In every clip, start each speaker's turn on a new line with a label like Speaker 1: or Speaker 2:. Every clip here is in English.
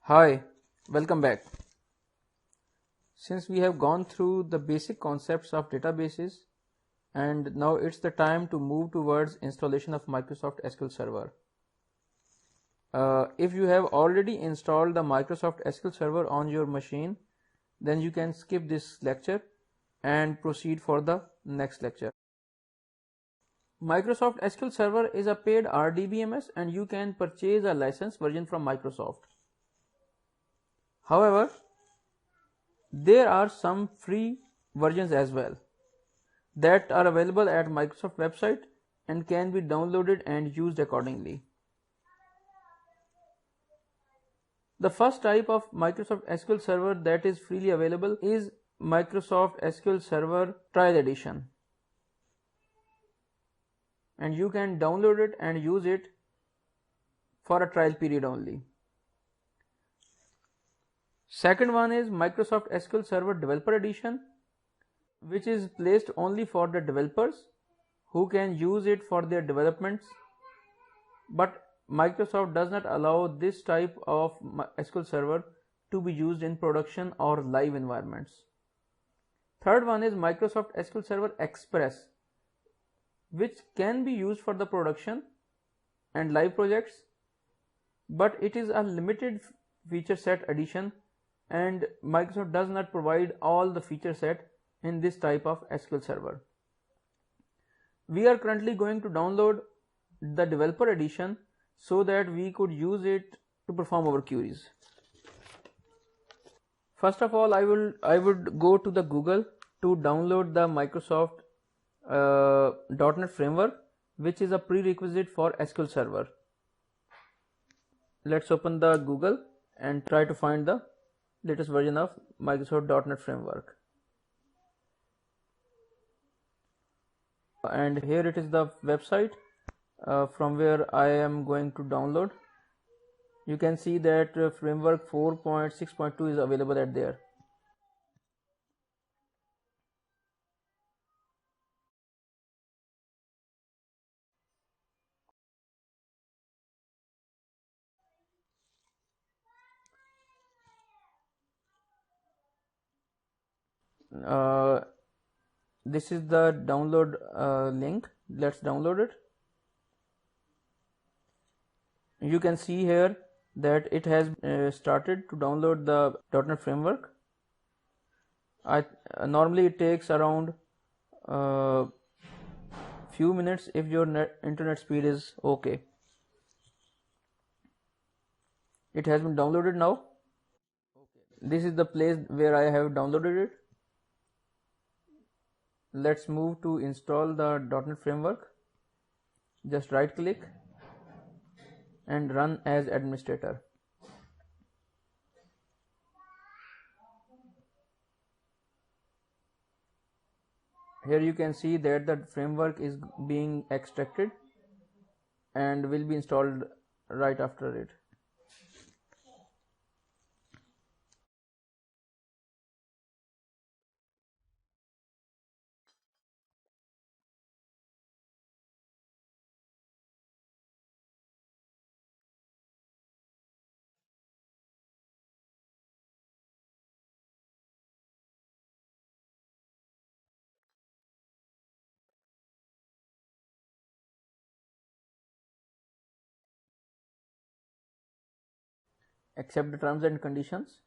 Speaker 1: Hi, welcome back. Since we have gone through the basic concepts of databases, and now it's the time to move towards installation of Microsoft SQL Server. If you have already installed the Microsoft SQL Server on your machine, then you can skip this lecture and proceed for the next lecture. Microsoft SQL Server is a paid RDBMS and you can purchase a licensed version from Microsoft. However, there are some free versions as well that are available at Microsoft website and can be downloaded and used accordingly. The first type of Microsoft SQL Server that is freely available is Microsoft SQL Server Trial Edition, and you can download it and use it for a trial period only. Second one is Microsoft SQL Server Developer Edition, which is placed only for the developers who can use it for their developments, but Microsoft does not allow this type of SQL Server to be used in production or live environments. Third one is Microsoft SQL Server Express, which can be used for the production and live projects, but it is a limited feature set edition and Microsoft does not provide all the feature set in this type of SQL Server. We are currently going to download the Developer Edition so that we could use it to perform our queries. First of all, I would go to the Google to download the Microsoft .NET Framework, which is a prerequisite for SQL Server. Let's open the Google and try to find the latest version of Microsoft .NET Framework. And here it is, the website from where I am going to download. You can see that framework 4.6.2 is available at there. This is the download link. Let's download it. You can see here that it has started to download the .NET Framework. Normally it takes around few minutes if your internet speed is okay. It has been downloaded now. This is the place where I have downloaded it. Let's move to install the .NET Framework. Just right click and run as administrator. Here you can see that the framework is being extracted and will be installed right after it. Accept the terms and conditions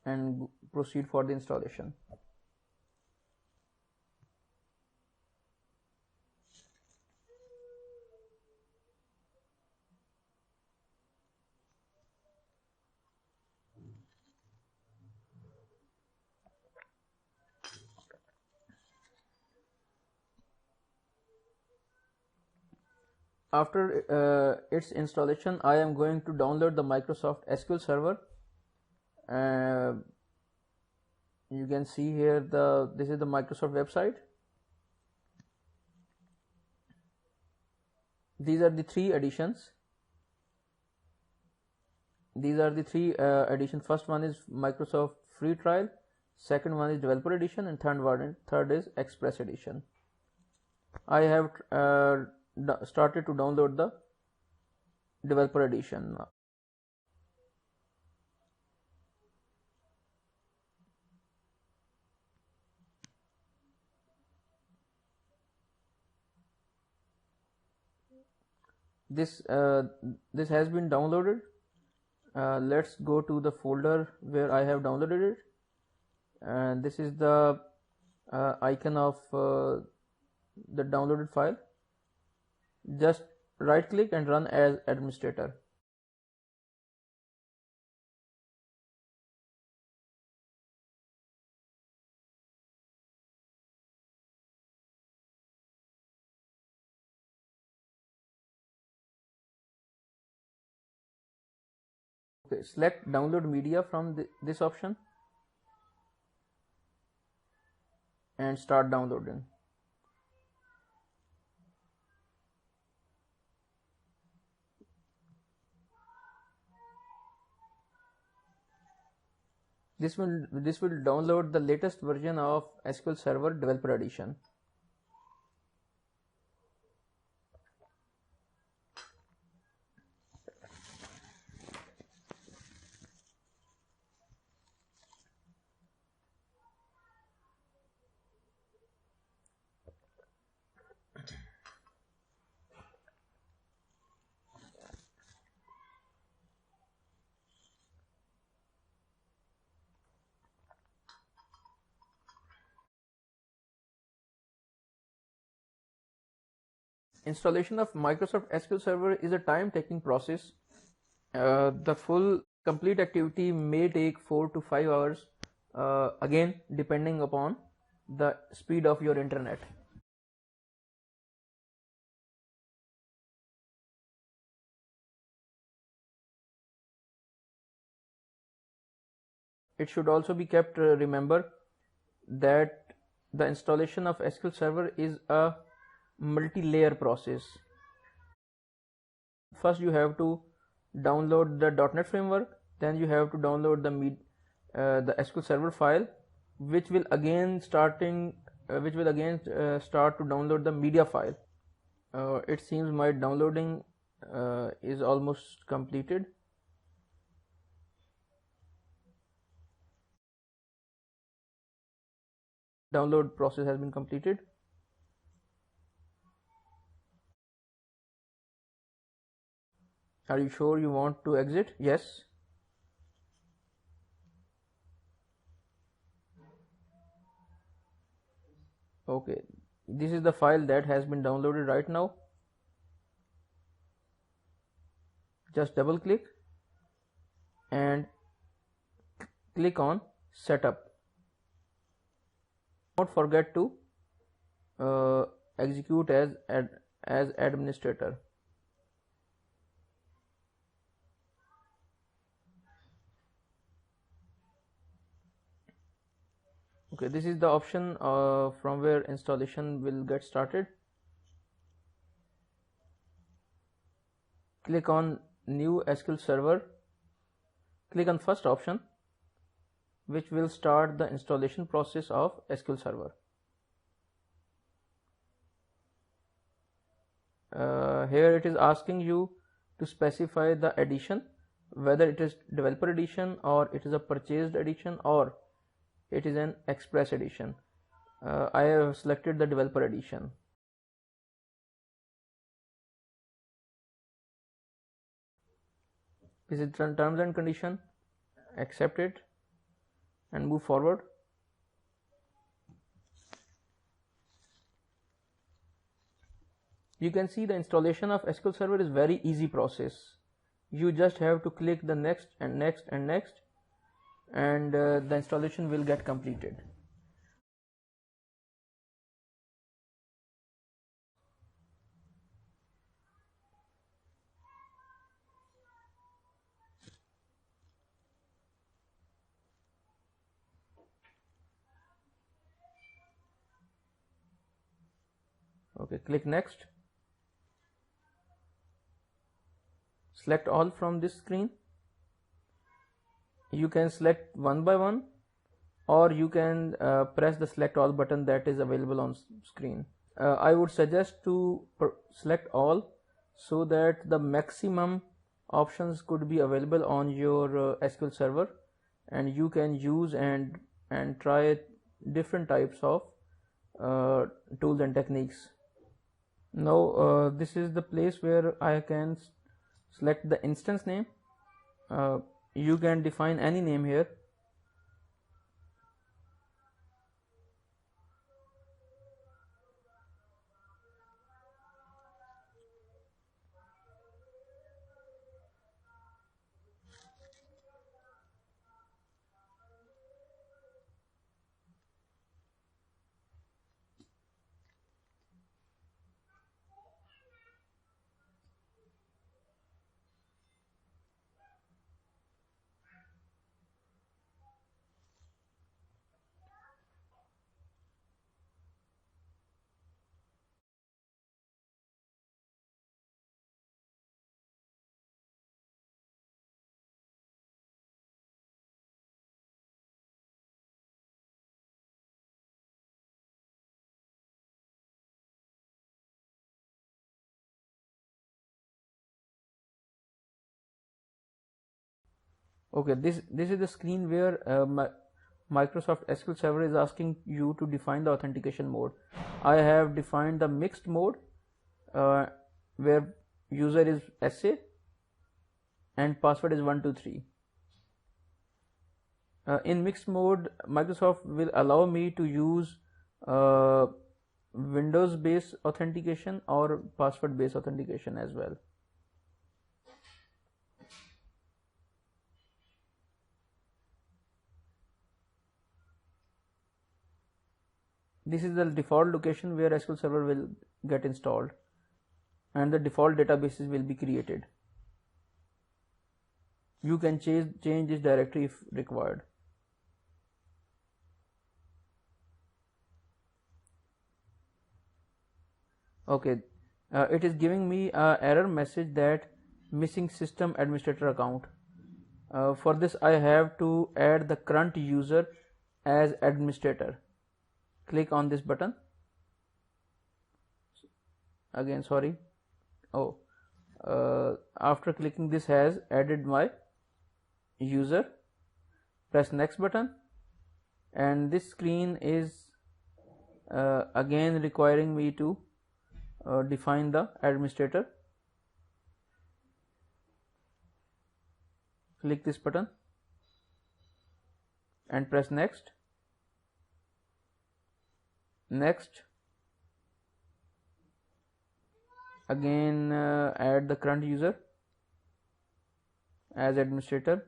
Speaker 1: and proceed for the installation. After its installation, I am going to download the Microsoft SQL Server. You can see here this is the Microsoft website. These are the three editions. First one is Microsoft Free Trial, second one is Developer Edition, and third is Express Edition. I have started to download the Developer Edition. this has been downloaded. Let's go to the folder where I have downloaded it, and this is the icon of the downloaded file. Just right click and run as administrator. Okay, select download media from this option and start downloading. This will download the latest version of SQL Server Developer Edition. Installation of Microsoft SQL Server is a time-taking process. The full complete activity may take 4 to 5 hours, again depending upon the speed of your internet. It should also be kept remember that the installation of SQL Server is a multi-layer process. First you have to download the .NET framework, then you have to download the SQL Server file, which will again start to download the media file. It seems my downloading is almost completed. Download process has been completed. Are you sure you want to exit? Yes. Okay, this is the file that has been downloaded right now. Just double click and click on setup. Don't forget to execute as administrator. Okay, this is the option from where installation will get started. Click on new SQL Server. Click on first option, which will start the installation process of SQL Server. Here it is asking you to specify the edition, whether it is developer edition or it is a purchased edition or it is an express edition. I have selected the developer edition. This is terms and condition. Accept it and move forward. You can see the installation of SQL Server is very easy process. You just have to click the next and next and next, and the installation will get completed. Okay, click next. Select all from this screen. You can select one by one, or you can press the select all button that is available on screen. I would suggest to select all so that the maximum options could be available on your SQL Server, and you can use and try different types of tools and techniques. Now this is the place where I can select the instance name. You can define any name here. Okay, this is the screen where Microsoft SQL Server is asking you to define the authentication mode. I have defined the mixed mode, where user is SA and password is 123. In mixed mode, Microsoft will allow me to use Windows based authentication or password based authentication as well. This is the default location where SQL Server will get installed, and the default databases will be created. You can change this directory if required. Okay, it is giving me an error message that missing system administrator account. For this I have to add the current user as administrator. Click on this button. Again, sorry. After clicking this has added my user. Press next button, and this screen is again requiring me to define the administrator. Click this button and press next. Next, again add the current user as administrator.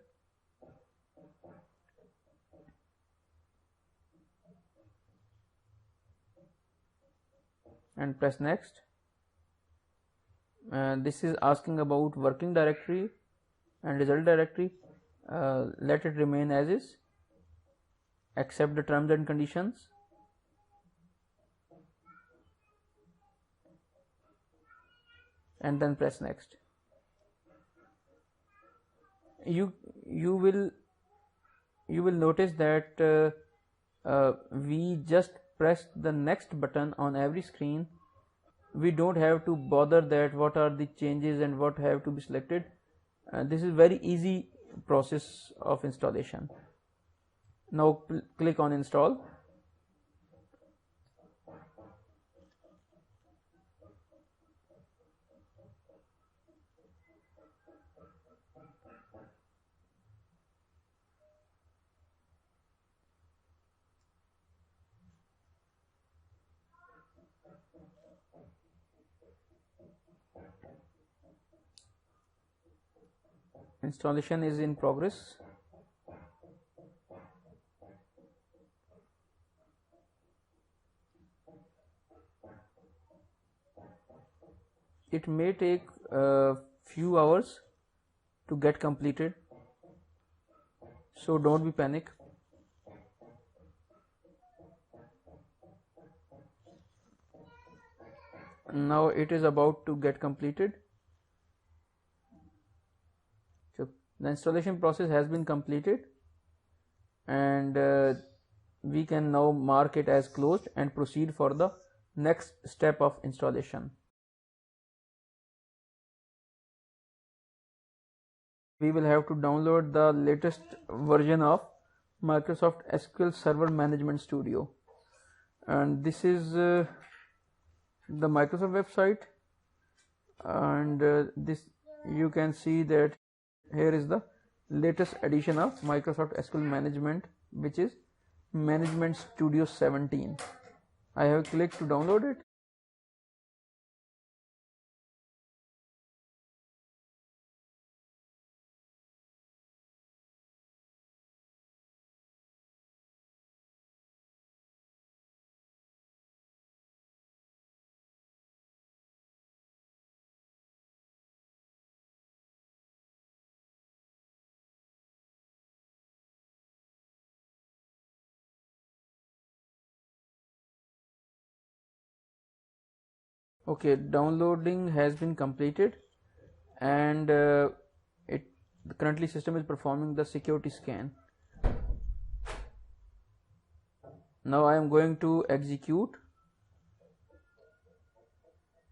Speaker 1: And press next. This is asking about working directory and result directory. Let it remain as is. Accept the terms and conditions. And then press next. You will notice that we just press the next button on every screen. We don't have to bother that what are the changes and what have to be selected. This is very easy process of installation. Now click on install. Installation is in progress. It may take a few hours to get completed, so don't be panic. Now it is about to get completed. So the installation process has been completed, and we can now mark it as closed and proceed for the next step of installation. We will have to download the latest version of Microsoft SQL Server Management Studio, and this is the Microsoft website, and this you can see that here is the latest edition of Microsoft SQL Management, which is Management Studio 17. I have clicked to download it. Okay, downloading has been completed, and it currently system is performing the security scan. Now I am going to execute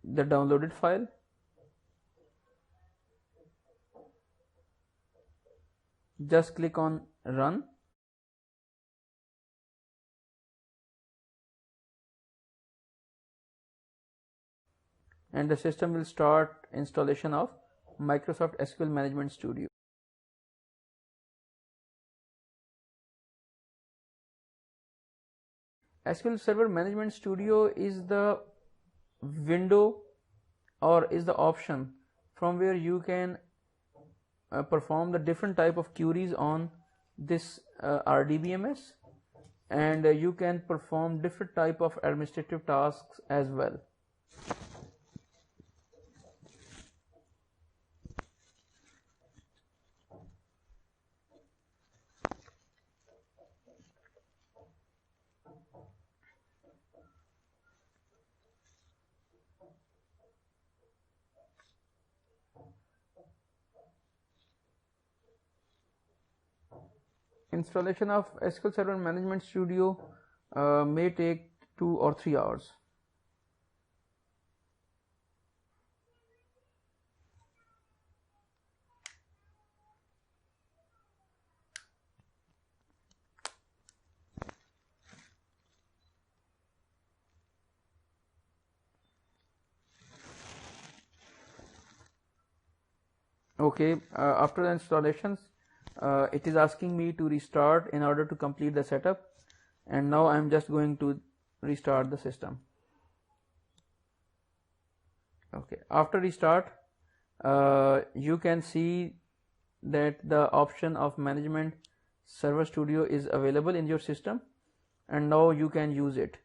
Speaker 1: the downloaded file. Just click on run. And the system will start installation of Microsoft SQL Management Studio. SQL Server Management Studio is the window or is the option from where you can perform the different type of queries on this RDBMS, and you can perform different type of administrative tasks as well. Installation of SQL Server Management Studio may take 2 or 3 hours. Okay, after the installations, it is asking me to restart in order to complete the setup, and now I am just going to restart the system. Okay, after restart, you can see that the option of Management Server Studio is available in your system, and now you can use it.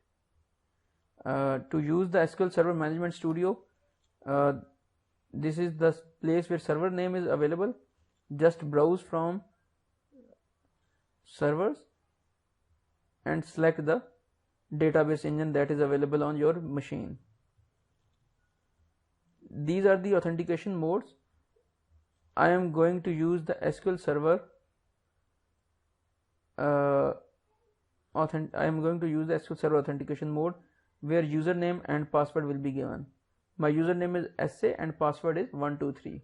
Speaker 1: To use the SQL Server Management Studio, this is the place where server name is available. Just browse from servers and select the database engine that is available on your machine. These are the authentication modes. I am going to use the SQL Server authentication mode, where username and password will be given. My username is SA and password is 123.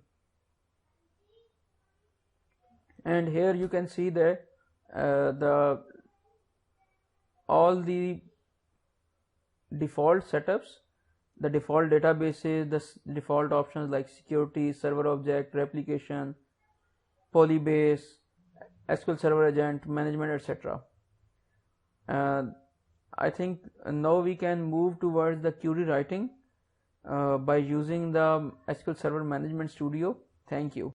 Speaker 1: And here you can see that all the default setups, the default databases, the default options like security, server object, replication, polybase, SQL Server Agent, management, etc. I think now we can move towards the query writing by using the SQL Server Management Studio. Thank you.